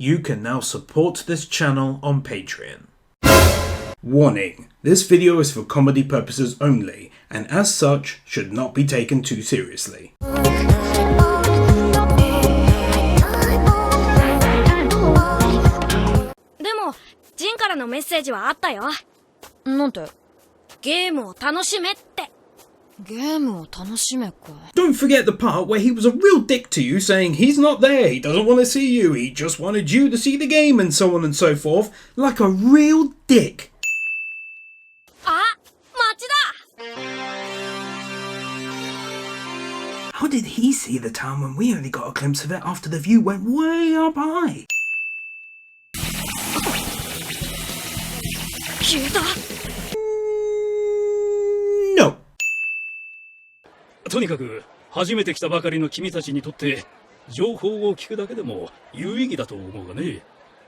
you can now support this channel on Patreon. Warning, this video is for comedy purposes only, and as such, should not be taken too seriously. ジンからのメッセージはあったよ。なんて？ゲームを楽しめって。ゲームを楽しめか。 Don't forget the part where he was a real dick to you, saying he's not there, he doesn't want to see you, he just wanted you to see the game, and so on and so forth, like a real dick. あ、町だ。 How did he see the town when we only got a glimpse of it after the view went way up high? 消えた。No. とにかく初めて来たばかりの君たちにとって情報を聞くだけでも有意義だと思うがね。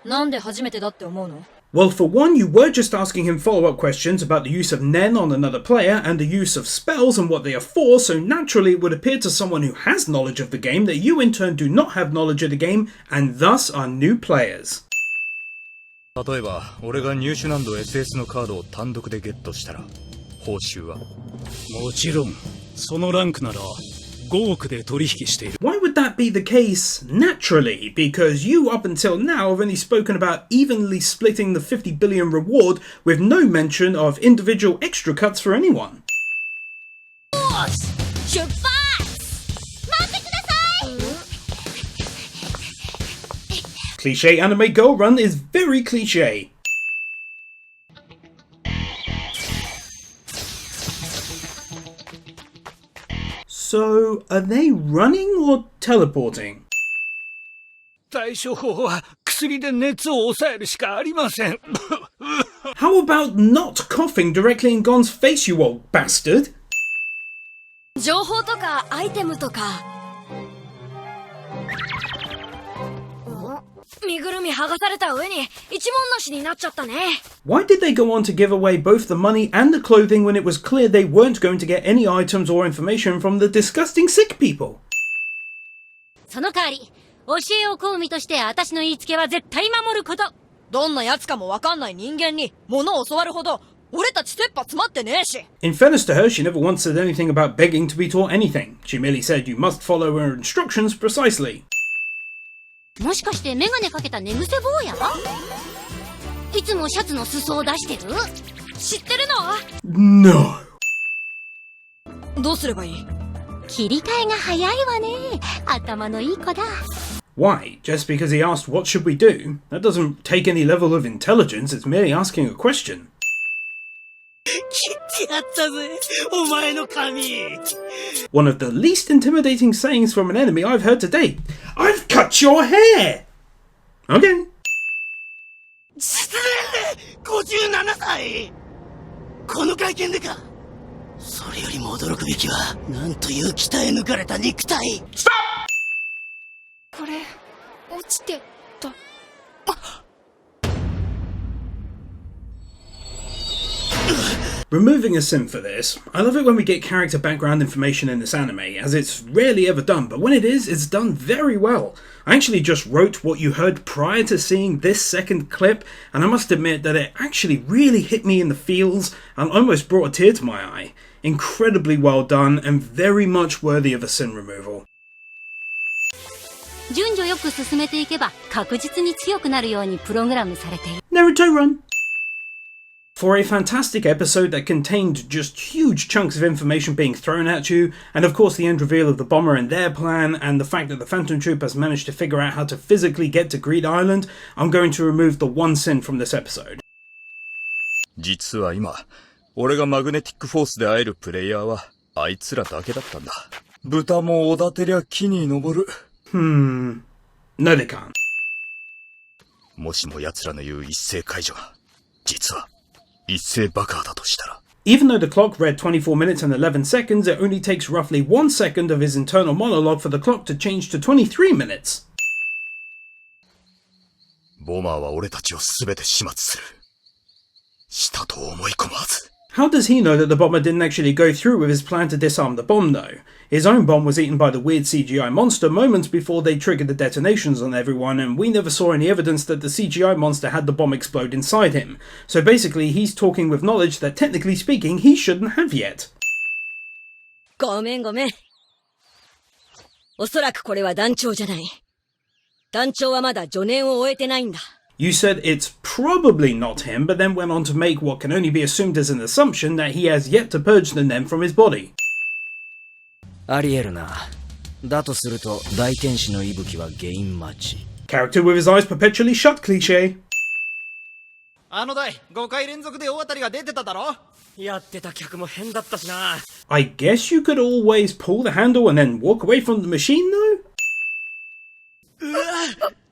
なんで初めてだって思うの？ Well, for one, you were just asking him follow-up questions about the use of Nen on another player and the use of spells and what they are for, so naturally it would appear to someone who has knowledge of the game that you in turn do not have knowledge of the game and thus are new players. 例えば俺が入手難度 SS のカードを単独でゲットしたら報酬は？もちろんそのランクなら5億で取引している。 Why would that be the case? Naturally, because you up until now have only spoken about evenly splitting the 50 billion reward with no mention of individual extra cuts for anyone. 出発。待ってください。Cliche anime girl run is very cliche. So, are they running or teleporting? 対処法は薬で熱を抑えるしかありません。 How about not coughing directly in Gon's face, you old bastard? 情報とかアイテムとか。身ぐるみ剥がされた上に一文なしになっちゃったね。 Why did they go on to give away both the money and the clothing when it was clear they weren't going to get any items or information from the disgusting sick people? その代わり、教えを請う身として私の言いつけは絶対守ること。どんな奴かもわかんない人間に物を教わるほど俺たち切羽詰まってねえし。 In fairness to her, she never once said anything about begging to be taught anything. She merely said you must follow her instructions precisely. もしかしてメガネかけた寝癖坊や？いつもシャツの裾を出してる？知ってるの？ No. どうすればいい？切り替えが早いわね。頭のいい子だ。 Why? Just because he asked what should we do? That doesn't take any level of intelligence, it's merely asking a question. 切ってやったぜ、お前の髪。 One of the least intimidating sayings from an enemy I've heard to date. I've cut your hair! Okay. 失礼で57歳。この会見でか。それよりも驚くべきはなんという鍛え抜かれた肉体。 Stop! これ落ちてた。 Removing a sin for this, I love it when we get character background information in this anime, as it's rarely ever done, but when it is, it's done very well. I actually just wrote what you heard prior to seeing this second clip, and I must admit that it actually really hit me in the feels and almost brought a tear to my eye. Incredibly well done and very much worthy of a sin removal. 順序よく進めていけば確実に強くなるようにプログラムされている。 Naruto run! For a fantastic episode that contained just huge chunks of information being thrown at you, and of course the end reveal of the bomber and their plan, and the fact that the Phantom Troop has managed to figure out how to physically get to Greed Island, I'm going to remove the one sin from this episode. 実は今、俺がマグネティックフォースで会えるプレイヤーはあいつらだけだったんだ。豚もおだてりゃ木に登る。No they can't. もしも奴らの言う一斉解除が、実は一斉爆破だとしたら。 Even though the clock read 24 minutes and 11 seconds, it only takes roughly 1 second of his internal monologue for the clock to change to 23 minutes. ボマーは俺たちを全て始末する。したと思い込むはず。How does he know that the bomber didn't actually go through with his plan to disarm the bomb though? His own bomb was eaten by the weird CGI monster moments before they triggered the detonations on everyone, and we never saw any evidence that the CGI monster had the bomb explode inside him. So basically he's talking with knowledge that technically speaking he shouldn't have yet. ごめんごめん。おそらくこれは団長じゃない。団長はまだ助念を終えてないんだ。You said it's probably not him, but then went on to make what can only be assumed as an assumption that he has yet to purge the Nem from his body. ありえるな。だとすると大天使の息吹はゲイン待ち。 Character with his eyes perpetually shut cliché. あの台5回連続で大当たりが出てただろ。やってた客も変だったしな。I guess you could always pull the handle and then walk away from the machine though? うわ、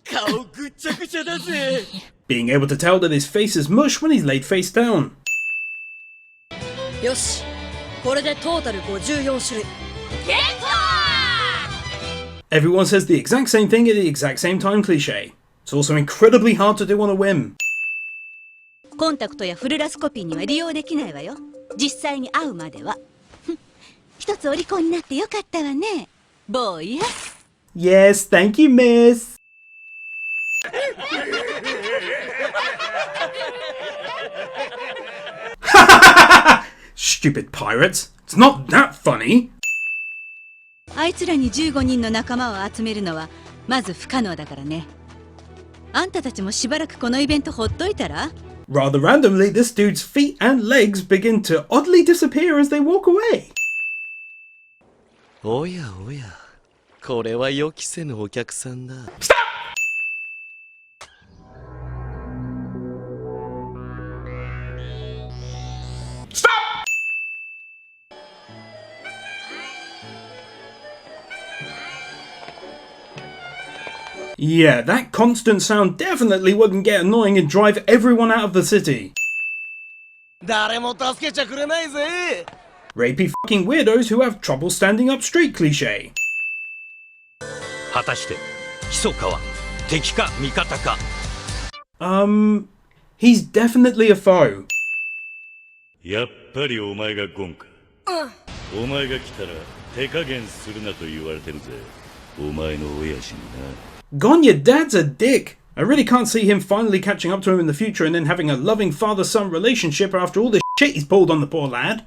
顔ぐっちゃぐちゃだぜ。 Being able to tell that his face is mush when he's laid face down. よし、これでトータル54種類。ゲット Everyone says the exact same thing at the exact same time cliché. It's also incredibly hard to do on a whim. コンタクトやフルラスコピーには利用できないわよ。実際に会うまでは。一つお利口になってよかったわね、坊や。Yes, thank you, miss. Stupid pirates. It's not that funny. あいつらに15人の仲間を集めるのはまず不可能だからね。あんたたちもしばらくこのイベントほっといたら？ Rather randomly, this dude's feet and legs begin to oddly disappear as they walk away. おやおや、これは予期せぬお客さんだ。Yeah, that constant sound definitely wouldn't get annoying and drive everyone out of the city. 誰も助けちゃくれないぜ。 Rapey fucking weirdos who have trouble standing up straight cliché. 果たして密かは敵か味方か。 He's definitely a foe. やっぱりお前がゴンか。お前が来たら手加減するなと言われてるぜ。お前の親父にな。 Gon, your dad's a dick. I really can't see him finally catching up to him in the future and then having a loving father-son relationship after all the shit he's pulled on the poor lad.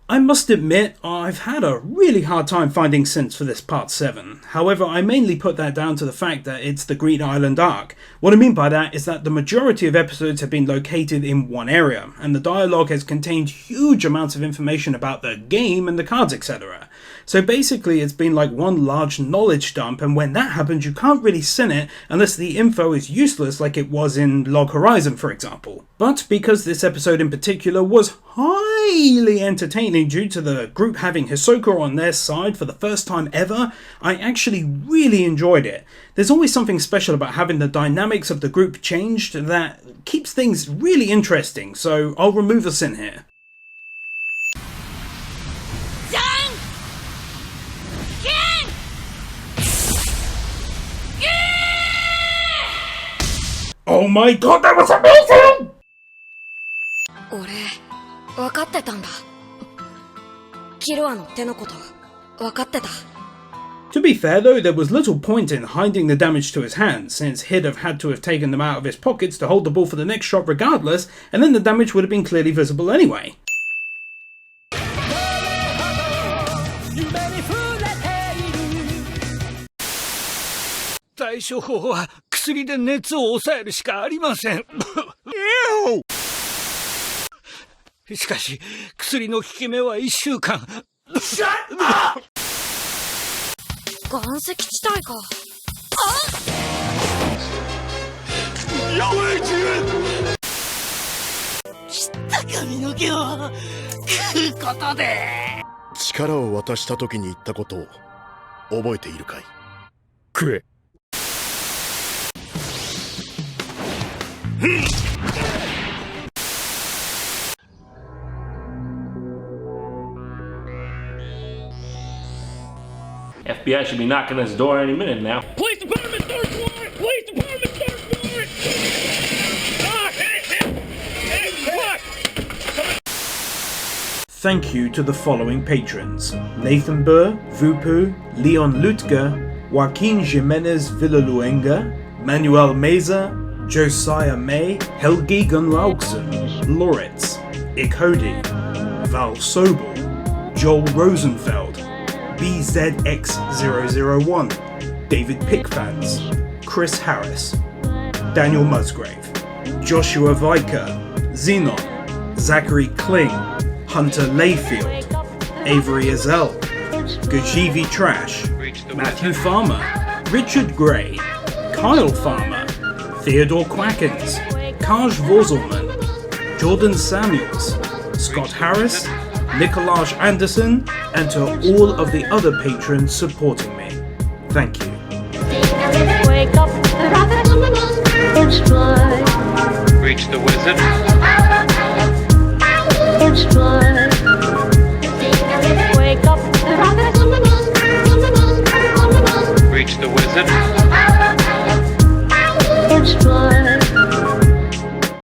I must admit, I've had a really hard time finding synths for this part 7. However, I mainly put that down to the fact that it's the Green Island arc. What I mean by that is that the majority of episodes have been located in one area, and the dialogue has contained huge amounts of information about the game and the cards, etc. So basically it's been like one large knowledge dump, and when that happens you can't really sin it unless the info is useless like it was in Log Horizon for example. But because this episode in particular was highly entertaining due to the group having Hisoka on their side for the first time ever, I actually really enjoyed it. There's always something special about having the dynamics of the group changed that keeps things really interesting, so I'll remove a sin here. Oh my god, that was amazing! 俺、分かってたんだ。キルアの手のこと、分かってた。 To be fair though, there was little point in hiding the damage to his hands, since he'd have had to have taken them out of his pockets to hold the ball for the next shot regardless, and then the damage would have been clearly visible anyway. 対処法は薬で熱を抑えるしかありません。しかし薬の効き目は1週間。岩石地帯か。やばい自分。切った髪の毛を食うことで。力を渡した時に言ったことを覚えているかい？食え。FBI should be knocking on this door any minute now. Police department, search warrant! Police department, search warrant! Ah, hey, look! Thank you to the following patrons: Nathan Burr, Vupu, Leon Lutger, Joaquin Jimenez Villaluenga, Manuel Meza, Josiah May, Helgi Gunlaugsen, Loritz, Ikhodi, Val Sobel, Joel Rosenfeld, BZX001, David Pickfans, Chris Harris, Daniel Musgrave, Joshua Viker, Xenon, Zachary Kling, Hunter Layfield, Avery Azell, Gajivi Trash, Matthew Farmer, Richard Gray, Kyle Farmer, Theodore Quackens, Kaj Vorzelman, Jordan Samuels, Scott Harris, Nikolaj Anderson, and to all of the other patrons supporting me. Thank you. Reach the wizard. Reach the wizard.